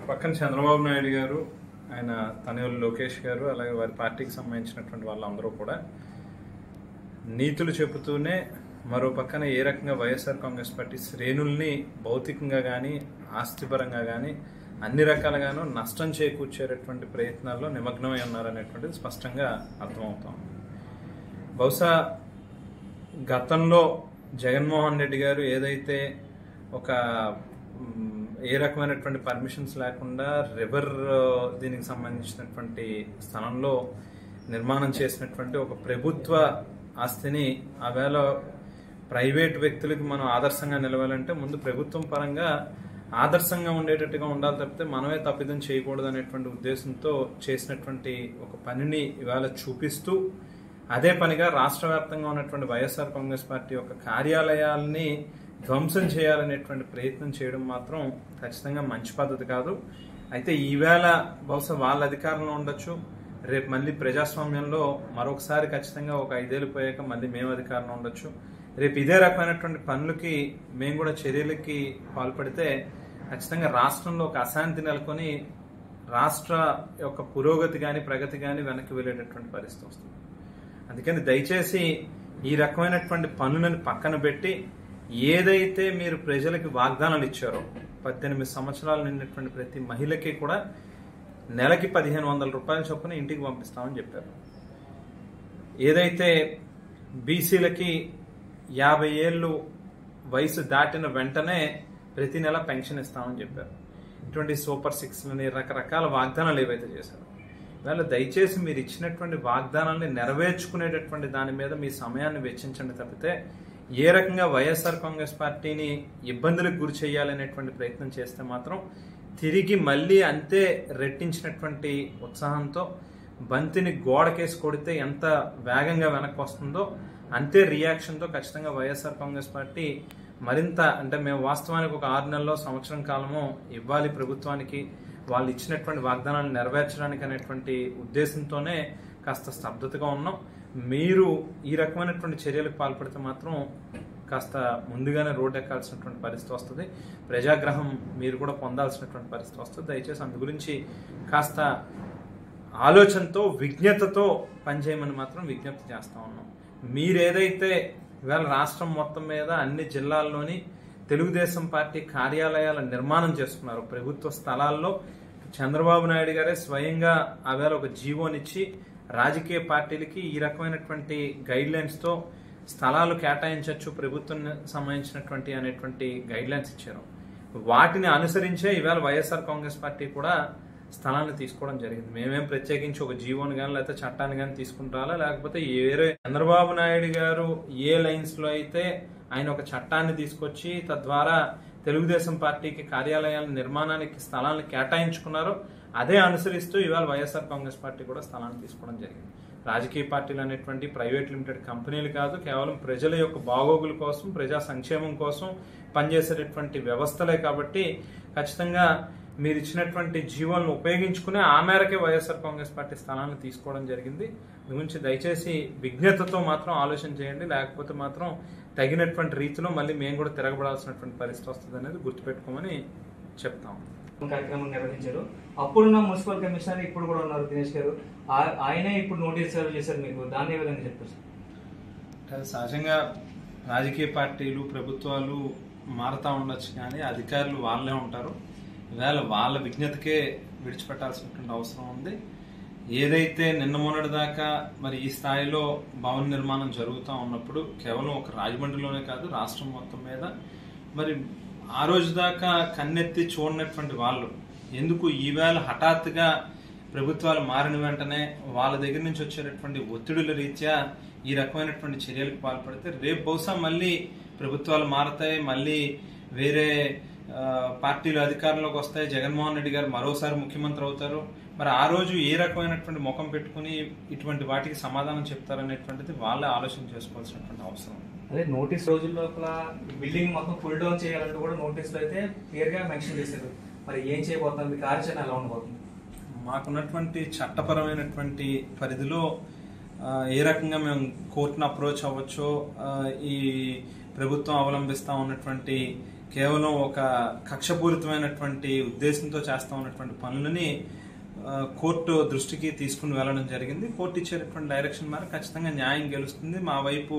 పక్కన చంద్రబాబు నాయుడు గారు, ఆయన తనయులు లోకేష్ గారు, అలాగే వారి పార్టీకి సంబంధించినటువంటి వాళ్ళందరూ కూడా నీతులు చెబుతూనే మరో పక్కన ఏ రకంగా వైఎస్ఆర్ కాంగ్రెస్ పార్టీ శ్రేణుల్ని భౌతికంగా కానీ ఆస్తిపరంగా కానీ అన్ని రకాలుగాను నష్టం చేకూర్చేటటువంటి ప్రయత్నాల్లో నిమగ్నమై ఉన్నారనేటువంటిది స్పష్టంగా అర్థమవుతాం. బహుశా గతంలో జగన్మోహన్ రెడ్డి గారు ఏదైతే ఒక ఏ రకమైనటువంటి పర్మిషన్స్ లేకుండా రివర్ దీనికి సంబంధించినటువంటి స్థలంలో నిర్మాణం చేసినటువంటి ఒక ప్రభుత్వ ఆస్తిని ఆవేళ ప్రైవేట్ వ్యక్తులకి మనం ఆదర్శంగా నిలవాలంటే ముందు ప్రభుత్వం పరంగా ఆదర్శంగా ఉండేటట్టుగా ఉండాలి తప్పితే మనమే తప్పిదం చేయకూడదు అనేటువంటి ఉద్దేశంతో చేసినటువంటి ఒక పనిని ఇవాళ చూపిస్తూ అదే పనిగా రాష్ట్ర వ్యాప్తంగా ఉన్నటువంటి వైఎస్ఆర్ కాంగ్రెస్ పార్టీ యొక్క కార్యాలయాల్ని ధ్వంసం చేయాలనేటువంటి ప్రయత్నం చేయడం మాత్రం ఖచ్చితంగా మంచి పద్ధతి కాదు. అయితే ఈవేళ బహుశా వాళ్ళ అధికారంలో ఉండొచ్చు, రేపు మళ్ళీ ప్రజాస్వామ్యంలో మరొకసారి ఖచ్చితంగా ఒక 5 ఏళ్ళు పోయాక మళ్ళీ మేము అధికారంలో ఉండొచ్చు. రేపు ఇదే రకమైనటువంటి పనులకి మేము కూడా చర్యలకి పాల్పడితే ఖచ్చితంగా రాష్ట్రంలో ఒక అశాంతి నెలకొని రాష్ట్ర యొక్క పురోగతి కానీ ప్రగతి కానీ వెనక్కి వెళ్ళేటటువంటి పరిస్థితి వస్తుంది. అందుకని దయచేసి ఈ రకమైనటువంటి పనులను పక్కన పెట్టి ఏదైతే మీరు ప్రజలకి వాగ్దానాలు ఇచ్చారో 18 సంవత్సరాలు నిండినటువంటి ప్రతి మహిళకి కూడా నెలకి 1500 రూపాయల చొప్పున ఇంటికి పంపిస్తామని చెప్పారు. ఏదైతే బీసీలకి 50 ఏళ్ళు వయసు దాటిన వెంటనే ప్రతి నెల పెన్షన్ ఇస్తామని చెప్పారు. ఇటువంటి సూపర్ 6లని రకరకాల వాగ్దానాలు ఏవైతే చేశారో ఇవాళ దయచేసి మీరు ఇచ్చినటువంటి వాగ్దానాన్ని నెరవేర్చుకునేటటువంటి దాని మీద మీ సమయాన్ని వెచ్చించండి తప్పితే ఏ రకంగా వైఎస్ఆర్ కాంగ్రెస్ పార్టీని ఇబ్బందులకు గురి చేయాలనేటువంటి ప్రయత్నం చేస్తే మాత్రం తిరిగి మళ్ళీ అంతే రెట్టించినటువంటి ఉత్సాహంతో బంతిని గోడకేసి కొడితే ఎంత వేగంగా వెనక్కి వస్తుందో అంతే రియాక్షన్తో ఖచ్చితంగా వైఎస్ఆర్ కాంగ్రెస్ పార్టీ మరింత అంటే మేము వాస్తవానికి ఒక 6 నెలల్లో సంవత్సరం కాలము ఇవ్వాలి ప్రభుత్వానికి వాళ్ళు ఇచ్చినటువంటి వాగ్దానాలను నెరవేర్చడానికి అనేటువంటి ఉద్దేశంతోనే కాస్త స్తబ్దతగా ఉన్నాం. మీరు ఈ రకమైనటువంటి చర్యలకు పాల్పడితే మాత్రం కాస్త ముందుగానే రోడ్డు ఎక్కాల్సినటువంటి పరిస్థితి వస్తుంది, ప్రజాగ్రహం మీరు కూడా పొందాల్సినటువంటి పరిస్థితి వస్తుంది. దయచేసి అందు గురించి కాస్త ఆలోచనతో విజ్ఞతతో పనిచేయమని మాత్రం విజ్ఞప్తి చేస్తా ఉన్నాం. మీరేదైతే ఇవాళ రాష్ట్రం మొత్తం మీద అన్ని జిల్లాల్లోని తెలుగుదేశం పార్టీ కార్యాలయాల నిర్మాణం చేసుకున్నారు ప్రభుత్వ స్థలాల్లో, చంద్రబాబు నాయుడు గారే స్వయంగా ఆవేళ ఒక జీవోనిచ్చి రాజకీయ పార్టీలకి ఈ రకమైనటువంటి గైడ్ లైన్స్ తో స్థలాలు కేటాయించవచ్చు ప్రభుత్వం సంబంధించినటువంటి అనేటువంటి గైడ్ లైన్స్ ఇచ్చారు. వాటిని అనుసరించే ఇవాళ వైఎస్ఆర్ కాంగ్రెస్ పార్టీ కూడా స్థలాన్ని తీసుకోవడం జరిగింది. మేమేం ప్రత్యేకించి ఒక జీవోని కానీ లేకపోతే చట్టాన్ని కానీ తీసుకుంటారా, లేకపోతే వేరే చంద్రబాబు నాయుడు గారు ఏ లైన్స్ లో అయితే ఆయన ఒక చట్టాన్ని తీసుకొచ్చి తద్వారా తెలుగుదేశం పార్టీకి కార్యాలయాల నిర్మాణానికి స్థలాలను కేటాయించుకున్నారో అదే అనుసరిస్తూ ఇవాళ వైఎస్ఆర్ కాంగ్రెస్ పార్టీ కూడా స్థలాన్ని తీసుకోవడం జరిగింది. రాజకీయ పార్టీలు అనేటువంటి ప్రైవేట్ లిమిటెడ్ కంపెనీలు కాదు, కేవలం ప్రజల యొక్క బాగోగుల కోసం ప్రజా సంక్షేమం కోసం పనిచేసేటటువంటి వ్యవస్థలే. కాబట్టి ఖచ్చితంగా మీరు ఇచ్చినటువంటి జీవోలను ఉపయోగించుకునే ఆ మేరకే వైఎస్ఆర్ కాంగ్రెస్ పార్టీ స్థలాన్ని తీసుకోవడం జరిగింది. గురించి దయచేసి విజ్ఞతతో మాత్రం ఆలోచన చేయండి, లేకపోతే మాత్రం తగినటువంటి రీతిలో మళ్ళీ మేము కూడా తిరగబడాల్సినటువంటి పరిస్థితి వస్తుంది అనేది గుర్తుపెట్టుకోమని చెప్తాం. కార్యక్రమం నిర్వహించారు. అప్పుడున్న మున్సిపల్ కమిషనర్ ఇప్పుడు కూడా ఉన్నారు దినేష్ గారు, ఆయనే ఇప్పుడు నోటీస్ సర్వ్ చేశారు. మీకు దాన్ని ఏ విధంగా చెప్తారు? సహజంగా రాజకీయ పార్టీలు ప్రభుత్వాలు మారుతా ఉండొచ్చు కానీ అధికారులు వాళ్ళే ఉంటారు. ఇవాళ వాళ్ళ విజ్ఞతకే విడిచిపెట్టాల్సినటువంటి అవసరం ఉంది. ఏదైతే నిన్న మొన్నటి దాకా మరి ఈ స్థాయిలో భవన నిర్మాణం జరుగుతూ ఉన్నప్పుడు కేవలం ఒక రాజమండ్రిలోనే కాదు రాష్ట్రం మొత్తం మీద మరి ఆ రోజు దాకా కన్నెత్తి చూడనటువంటి వాళ్ళు ఎందుకు ఈవేళ హఠాత్తుగా ప్రభుత్వాలు మారిన వెంటనే వాళ్ళ దగ్గర నుంచి వచ్చేటటువంటి ఒత్తిడుల రీత్యా ఈ రకమైనటువంటి చర్యలకు పాల్పడితే రేపు బహుశా మళ్ళీ ప్రభుత్వాలు మారతాయి, మళ్ళీ వేరే పార్టీలు అధికారంలోకి వస్తాయి, జగన్మోహన్ రెడ్డి గారు మరోసారి ముఖ్యమంత్రి అవుతారు. మరి ఆ రోజు ఏ రకమైనటువంటి ముఖం పెట్టుకుని ఇటువంటి వాటికి సమాధానం చెప్తారనేటువంటిది వాళ్ళే ఆలోచన చేసుకోవాల్సినటువంటి అవసరం. అదే నోటీస్ రోజుల లోపల బిల్డింగ్ మొత్తం ఫుల్ డౌన్ చేయాలంటూ కూడా నోటీస్ లో అయితే క్లియర్ గా మెన్షన్ చేశారు. మరి ఏం చేయబోతుంది, కార్యాచరణ ఎలా ఉండబోతుంది? మాకున్నటువంటి చట్టపరమైనటువంటి పరిధిలో ఏ రకంగా మేము కోర్టును అప్రోచ్ అవ్వచ్చో, ఈ ప్రభుత్వం అవలంబిస్తా ఉన్నటువంటి కేవలం ఒక కక్షపూరితమైనటువంటి ఉద్దేశంతో చేస్తా ఉన్నటువంటి పనులని కోర్టు దృష్టికి తీసుకుని వెళ్ళడం జరిగింది. కోర్టు ఇచ్చేటటువంటి డైరెక్షన్ మేరకు ఖచ్చితంగా న్యాయం గెలుస్తుంది. మా వైపు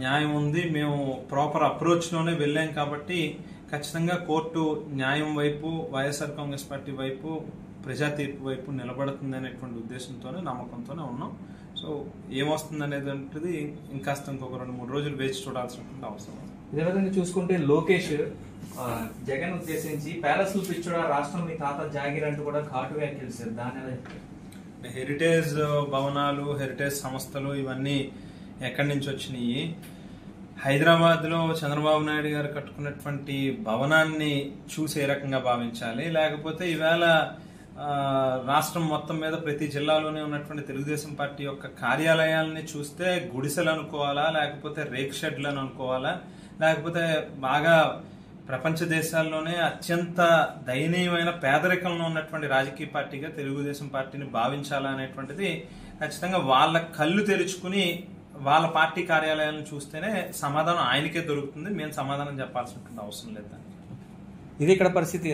న్యాయం ఉంది, మేము ప్రాపర్ అప్రోచ్లోనే వెళ్ళాం కాబట్టి ఖచ్చితంగా కోర్టు న్యాయం వైపు, వైఎస్ఆర్ కాంగ్రెస్ పార్టీ వైపు, ప్రజా తీర్పు వైపు నిలబడుతుంది అనేటువంటి ఉద్దేశంతోనే, నమ్మకంతోనే ఉన్నాం. సో ఏమొస్తుంది అనేది ఇంకాస్త ఇంకొక 2-3 రోజులు వేచి చూడాల్సినటువంటి అవసరం. ఇదే విధంగా చూసుకుంటే లోకేష్ జగన్ ఉద్దేశించి ప్యాలెస్లు పిచ్చోడా, రాష్ట్రం మీ తాత జాగిర్ అంటూ కూడా ఘాటు వ్యాఖ్యలు చేశారు. దాని ఎలా చెప్తారు? హెరిటేజ్ భవనాలు, హెరిటేజ్ సంస్థలు ఇవన్నీ ఎక్కడి నుంచి వచ్చినాయి? హైదరాబాద్ లో చంద్రబాబు నాయుడు గారు కట్టుకున్నటువంటి భవనాన్ని చూసి ఏ రకంగా భావించాలి? లేకపోతే ఈవేళ రాష్ట్రం మొత్తం మీద ప్రతి జిల్లాలోనే ఉన్నటువంటి తెలుగుదేశం పార్టీ యొక్క కార్యాలయాలని చూస్తే గుడిసెలు అనుకోవాలా, లేకపోతే రేక్ షెడ్లను అనుకోవాలా, లేకపోతే బాగా ప్రపంచ దేశాల్లోనే అత్యంత దయనీయమైన పేదరికంలో ఉన్నటువంటి రాజకీయ పార్టీగా తెలుగుదేశం పార్టీని భావించాలా అనేటువంటిది ఖచ్చితంగా వాళ్ళ కళ్ళు తెరుచుకుని వాళ్ళ పార్టీ కార్యాలయాలను చూస్తేనే సమాధానం ఆయనకే దొరుకుతుంది. మేము సమాధానం చెప్పాల్సినటువంటి అవసరం లేదు. ఇది ఇక్కడ పరిస్థితి.